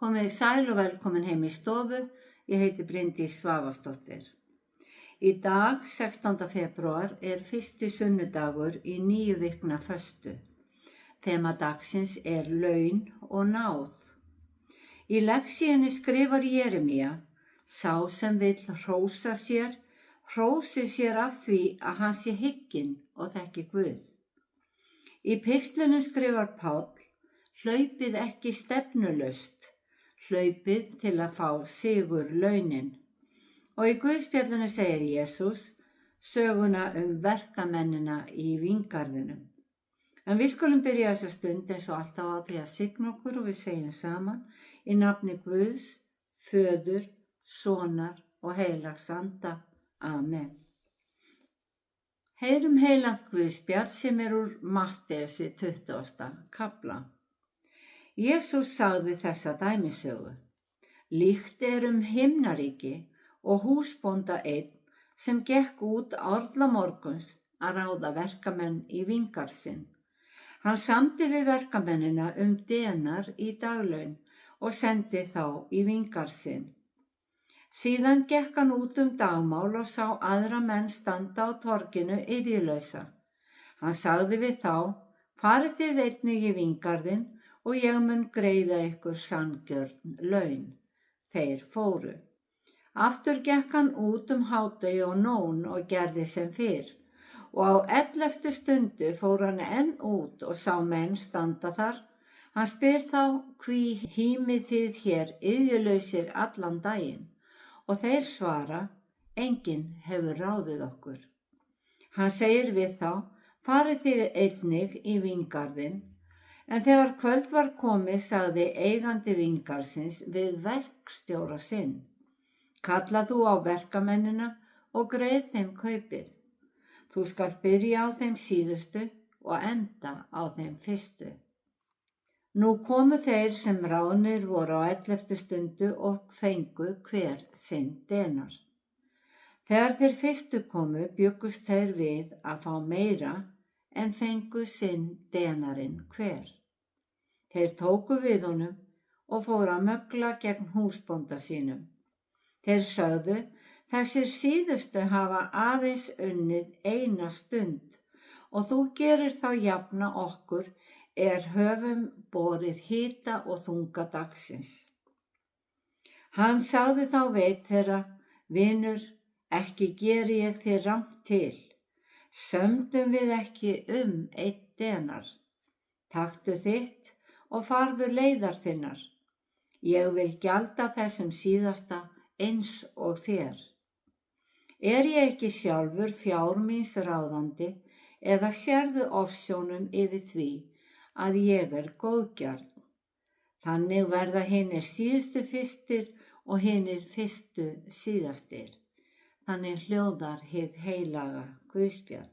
Komið sæl og velkomin heim í stofu. Ég heiti Bryndís Svavarsdóttir. Í dag, 16. febrúar, er fyrsti sunnudagur í 9 vikna föstu. Þema dagsins er laun og náð. Í lexíunni skrifar Jeremía: Sá sem vill hrósa sér, hrósi sér af því að hann sé hygginn og þekki Guð. Í pistlunum skrifar Páll: Hlaupið ekki stefnulaust, hlaupið til að fá sigur launin. Og í Guðspjallinu segir Jesús söguna verkamennina í víngarðinum. En við skulum byrja þessa stund eins og alltaf á því að signa okkur og við segjum saman í nafni Guðs, Föður, Sonar og Heilags Anda. Amen. Heyrum heilagt Guðspjall sem er úr Mattheusi 20. kafla. Jesús sagði þessa dæmisögu: Líkt er himnaríki og húsbónda einn sem gekk út árla morguns að ráða verkamenn í víngarð sinn. Hann samdi við verkamennina denar í daglaun og sendi þá í víngarð sinn. Síðan gekk hann út dagmál og sá aðra menn standa á torginu iðjulausa. Hann sagði við þá: Farið þið einnig í víngarðinn og ég mun greiða ykkur sanngjörn laun. Þeir fóru. Aftur gekk hann út hádegi og nón og gerði sem fyrr. Og á 11. stundu fór hann enn út og sá menn standa þar. Hann spyr þá: Hví hímið þið hér iðjulausir allan daginn? Og þeir svara: Enginn hefur ráðið okkur. Hann segir við þá: Farið þið einnig í víngarðinn. En þegar kvöld var komið sagði eigandi víngarðsins við verkstjóra sinn: Kalla þú á verkamennina og greið þeim kaupið. Þú skalt byrja á þeim síðustu og enda á þeim fyrstu. Nú komu þeir sem ráðnir voru á 11. stundu og fengu hver sinn denar. Þegar þeir fyrstu komu bjuggust þeir við að fá meira en fengu sinn denarinn hver. Þeir tóku við honum og fóru að mögla gegn húsbónda sínum. Þeir sögðu: Þessir síðustu hafa aðeins unnið 1 stund og þú gerir þá jafna okkur höfum borið hita og þunga dagsins. Hann sagði þá við þeirra: Vinur, ekki geri ég þér rangt til. Sömdum við ekki 1 denar? Taktu þitt og farðu leiðar þinnar. Ég vil gjalda þessum síðasta eins og þér. Er ég ekki sjálfur fjár míns ráðandi, eða sérðu ofsjónum yfir því að ég góðgjarn? Þannig verða hinir síðustu fyrstir og hinir fyrstu síðastir. Þannig hljóðar hið heilaga Guðspjall.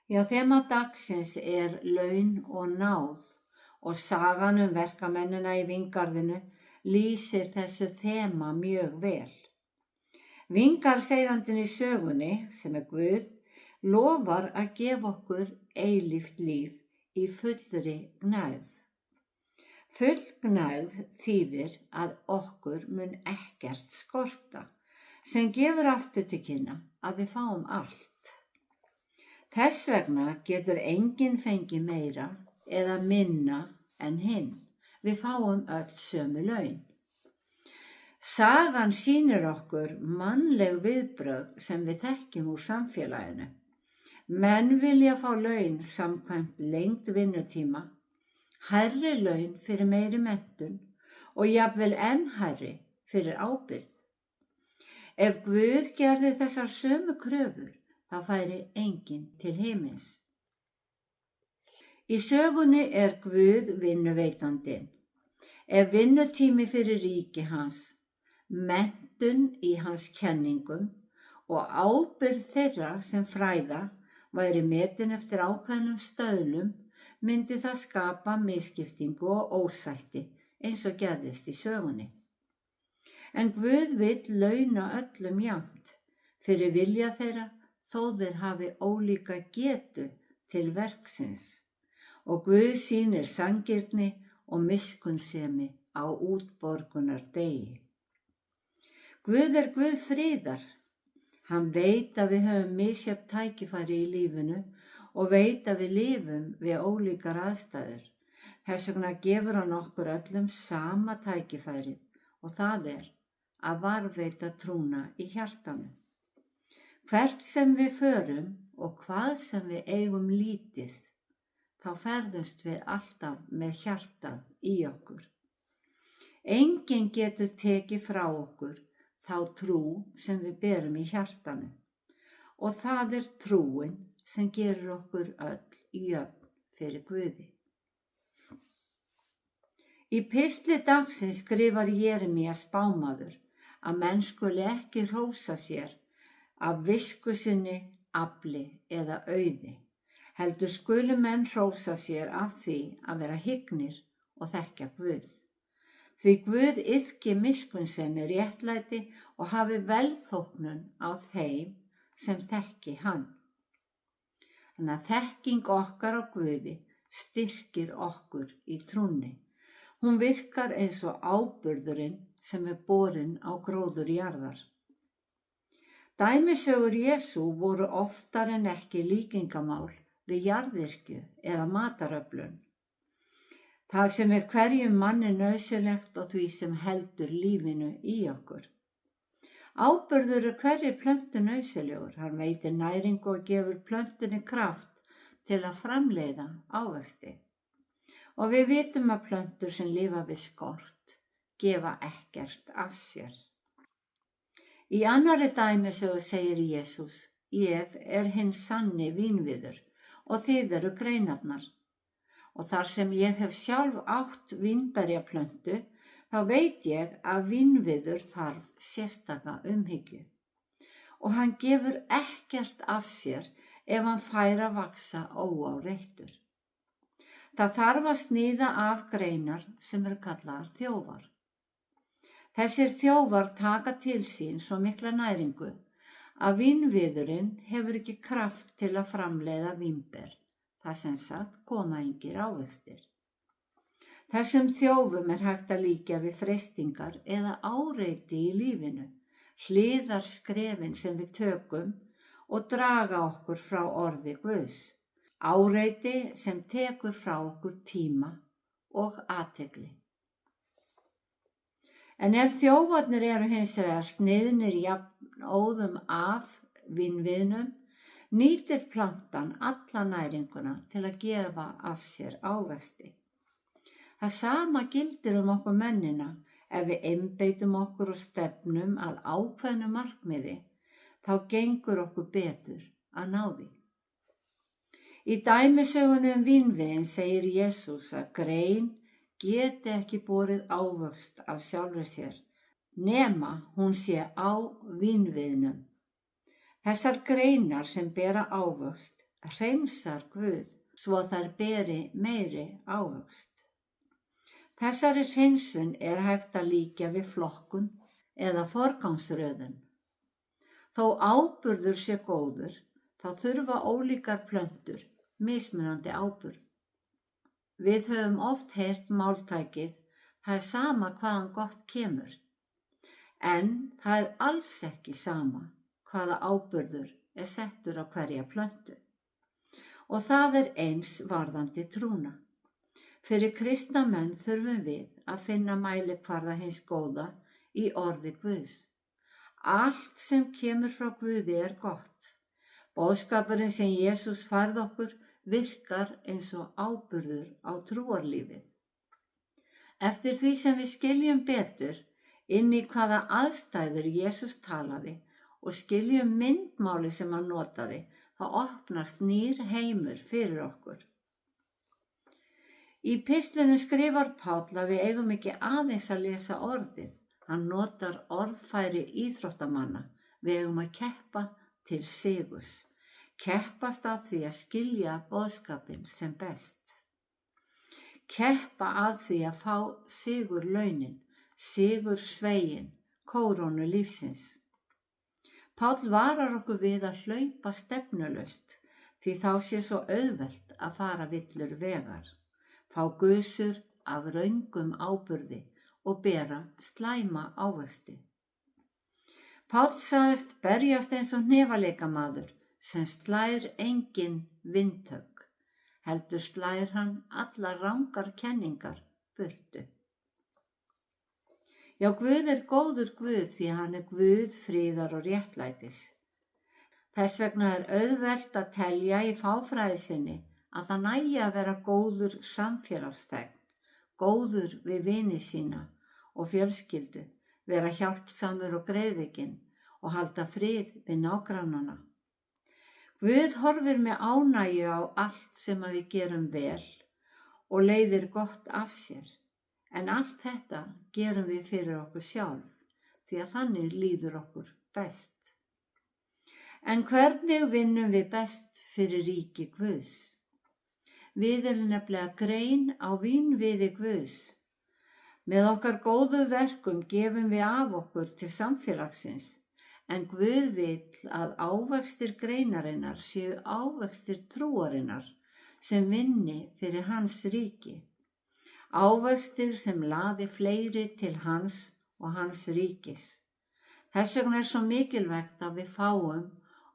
Já, þema dagsins er laun og náð og sagan verkamennina í víngarðinu lýsir þessu þema mjög vel. Víngarðseigandinn í sögunni, sem Guð, lofar að gefa okkur eilíft líf í fullri gnægð. Full gnægð þýðir að okkur mun ekkert skorta, sem gefur aftur til kynna að við fáum allt. Þess vegna getur enginn fengið meira eða minna en hinn. Við fáum öll sömu laun. Sagan sýnir okkur mannleg viðbrögð sem við þekkjum úr samfélaginu. Menn vilja fá laun samkvæmt lengd vinnutíma, hærri laun fyrir meiri menntun og jafnvel enn hærri fyrir ábyrgð. Ef Guð gerði þessar sömu kröfur, þá færi enginn til himins. Í sögunni er Guð vinnuveitandinn. Ef vinnutími fyrir ríki hans, menntun í hans kenningum og ábyrgð þeirra sem fræða væri metin eftir ákveðnum stöðlum, myndi það skapa misskiptingu og ósætti eins og gerðist í sögunni. En Guð vill launa öllum jafnt fyrir vilja þeirra þó þeir hafi ólíka getu til verksins. Og Guð sýnir sanngirni og miskunnsemi á útborgunardegi. Guð er Guð friðar. Hann veit að við höfum misjöfn tækifæri í lífinu og veit að við lifum við ólíkar aðstæður. Þess vegna gefur hann okkur öllum sama tækifærið og það er að varðveita trúna í hjartanu. Hvert sem við förum og hvað sem við eigum lítið, þá ferðumst við alltaf með hjartað í okkur. Enginn getur tekið frá okkur þá trú sem við berum í hjartanu og það er trúin sem gerir okkur öll jöfn fyrir Guði. Í pistli dagsins skrifar Jeremía spámaður að menn skuli ekki hrósa sér af visku sinni, afli eða auði, heldur skulu menn hrósa sér af því að vera hygnir og þekkja Guð. Því Guð iðki miskunnsemi, réttlæti og hafi velþóknun á þeim sem þekki hann. Þannig að þekking okkar á Guði styrkir okkur í trúnni. Hún virkar eins og áburðurinn sem er borinn á gróður jarðar. Dæmisögur Jesú voru oftar en ekki líkingamál við jarðyrkju eða mataröflun. Það sem er hverjum manni nauðsynlegt og því sem heldur lífinu í okkur. Áburður er hverri plöntu nauðsynlegur. Hann veitir næringu og gefur plöntunni kraft til að framleiða ávexti. Og við vitum að plöntur sem lifa við skort gefa ekkert af sér. Í annarri dæmisögu segir Jesús: Ég er hinn sanni vínviður og þið eru greinarnar. Og þar sem ég hef sjálf átt vínberjaplöntu, þá veit ég að vínviður þarf sérstaka umhyggju. Og hann gefur ekkert af sér ef hann fær að vaxa óáreittur. Það þarf að sníða af greinar sem eru kallaðar þjófar. Þessir þjófar taka til sín svo mikla næringu að vínviðurinn hefur ekki kraft til að framleiða vínber. Það sem sagt koma engir ávextir. Þessum þjófum er hægt að líkja við freistingar eða áreiti í lífinu, hliðarskrefin sem við tökum og draga okkur frá orði Guðs. Áreiti sem tekur frá okkur tíma og athygli. En ef þjófarnir eru hins vegar sniðnir jafnóðum af vínviðnum, nýtir plantan alla næringuna til að gefa af sér ávexti. Það sama gildir okkur mennina. Ef við einbeitum okkur og stefnum að ákveðnu markmiði, þá gengur okkur betur að ná því. Í dæmisögunum vínviðinn segir Jesús að grein geti ekki borið ávöxt af sjálfri sér, nema hún sé á vínviðnum. Þessar greinar sem bera ávöxt hreinsar Guð svo þær beri meiri ávöxt. Þessari hreinsun er hægt að líkja við flokkun eða forgangsröðun. Þó áburður sé góður, þá þurfa ólíkar plöntur mismunandi áburð. Við höfum oft heyrt máltækið: það er sama hvaðan gott kemur. En það er alls ekki sama hvaða áburður er settur á hverja plöntu. Og það er eins varðandi trúna. Fyrir kristna menn þurfum við að finna mælikvarða hins góða í orði Guðs. Allt sem kemur frá Guði er gott. Boðskapurinn sem Jesús færði okkur virkar eins og áburður á trúarlífið. Eftir því sem við skiljum betur inn í hvaða aðstæður Jesús talaði og skiljum myndmáli sem hann notaði, þá opnast nýr heimur fyrir okkur. Í pistlinu skrifar Páll að við eigum ekki aðeins að lesa orðið. Hann notar orðfæri íþróttamanna. Við eigum að keppa til sigurs. Keppast að því að skilja boðskapinn sem best. Keppa að því að fá sigurlaunin, sigursvegin, kórónu lífsins. Páll varar okkur við að hlaupa stefnulaust því þá sé svo auðvelt að fara villur vegar, fá gusur af röngum áburði og bera slæma ávexti. Páll sagðist berjast eins og hnefaleikamaður sem slær engin vindhögg, heldur slær hann allar rangar kenningar burtu. Já, Guð er góður Guð því hann er Guð friðar og réttlætis. Þess vegna er auðvelt að telja í fáfræði sinni að það nægi að vera góður samfélagsþegn, góður við vini sína og fjölskyldu, vera hjálpsamur og greiðvikinn og halda frið við nágrannana. Guð horfir með ánægju á allt sem að við gerum vel og leiðir gott af sér, en allt þetta gerum við fyrir okkur sjálf því að þannig líður okkur best. En hvernig vinnum við best fyrir ríki Guðs? Við erum nefnilega grein á vínviði Guðs. Með okkar góðu verkum gefum við af okkur til samfélagsins, en Guð vill að ávextir greinarinnar séu ávextir trúarinnar sem vinni fyrir hans ríki. Ávextir sem laði fleiri til hans og hans ríkis. Þess vegna er svo mikilvægt að við fáum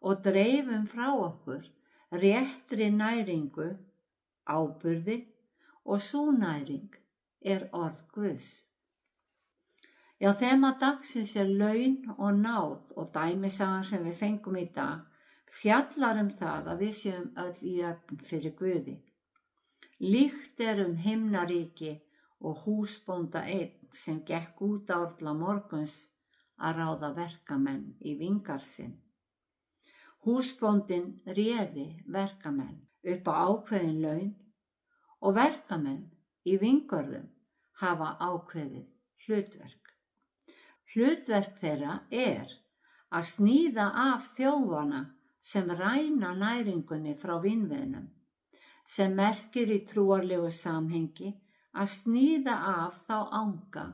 og dreifum frá okkur réttri næringu, áburði og sú næring er orð Guðs. Já, þema dagsins er laun og náð og dæmisagan sem við fengum í dag fjallar það að við séum öll í jöfn fyrir Guði. Líkt er himnaríki og húsbónda einn sem gekk út alla morguns að ráða verkamenn í vingarð sinn. Húsbóndinn réði verkamenn upp á ákveðin laun og verkamenn í vingörðum hafa ákveðið hlutverk. Hlutverk þeirra er að sníða af þjófana sem ræna næringunni frá vínviðnum, sem merkir í trúarlegu samhengi að sníða af þá anga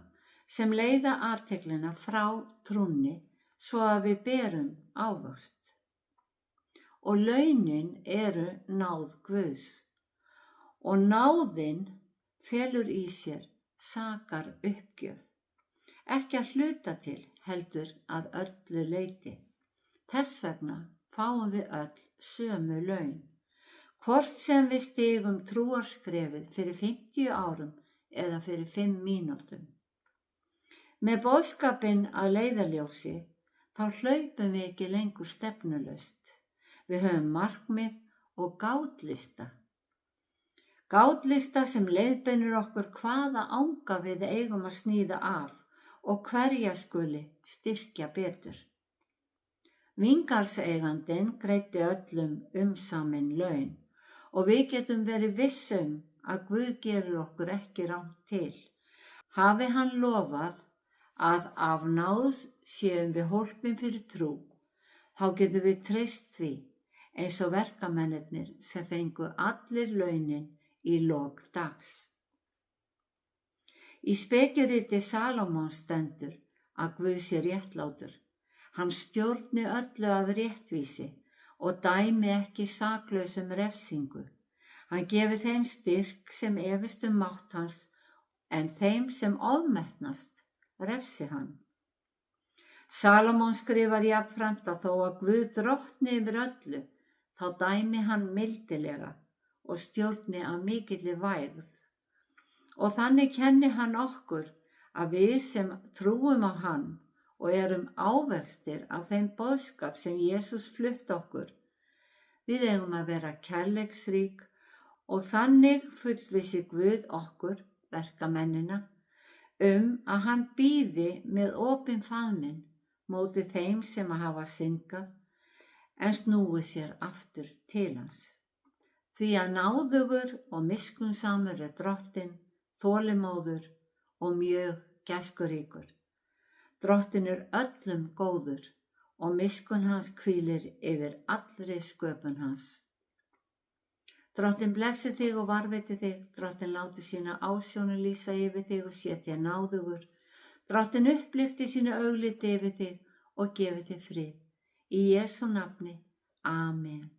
sem leiða athyglina frá trúnni svo að við berum ávöxt. Og launin eru náð Guðs. Og náðin felur í sér sakar uppgjöf. Ekki að hluta til heldur að öllu leyti. Þess vegna fáum við öll sömu laun. Hvort sem við stigum trúarskrefið fyrir 50 árum eða fyrir 5 mínútum. Með boðskapinn að leiðarljósi þá hlaupum við ekki lengur stefnulaust. Við höfum markmið og gátlista. Gátlista sem leiðbeinir okkur hvaða anga við eigum að sníða af og hverja skuli styrkja betur. Vingarðseigandinn greiddi öllum umsamin laun og við getum verið viss að Guð gerir okkur ekki rangt til. Hafi hann lofað að af náð séum við hólpin fyrir trú, þá getum við treyst því eins og verkamennirnir sem fengu allir launin í lok dags. Í spekiriti Salómons stendur að Guð sé réttlátur. Hann stjórni öllu af réttvísi og dæmi ekki saklausum refsingu. Hann gefi þeim styrk sem efist mátt hans, en þeim sem ofmetnast refsi hann. Salómon skrifar jafnframt að þó að Guð drottni yfir öllu, þá dæmi hann mildilega og stjórni af mikilli vægð. Og þannig kenni hann okkur að við sem trúum á hann og erum ávextir af þeim boðskap sem Jesús flutti okkur, við eigum að vera kærleiksrík og þannig fullvissi Guð okkur, verkamennina, að hann bíði með opinn faðminn móti þeim sem hafa syndgað en snúi sér aftur til hans. Því að náðugur og miskunnsamur er Drottinn, þolinmóður og mjög gæskuríkur. Drottinn er öllum góður og miskunn hans hvílir yfir allri sköpun hans. Drottinn blessi þig og varveiti þig, Drottinn láti sína ásjónu lýsa yfir þig og sé þér náðugur. Drottinn upplyfti sína augliti yfir þig og gefi þig frið. Í Jesú nafni, Amen.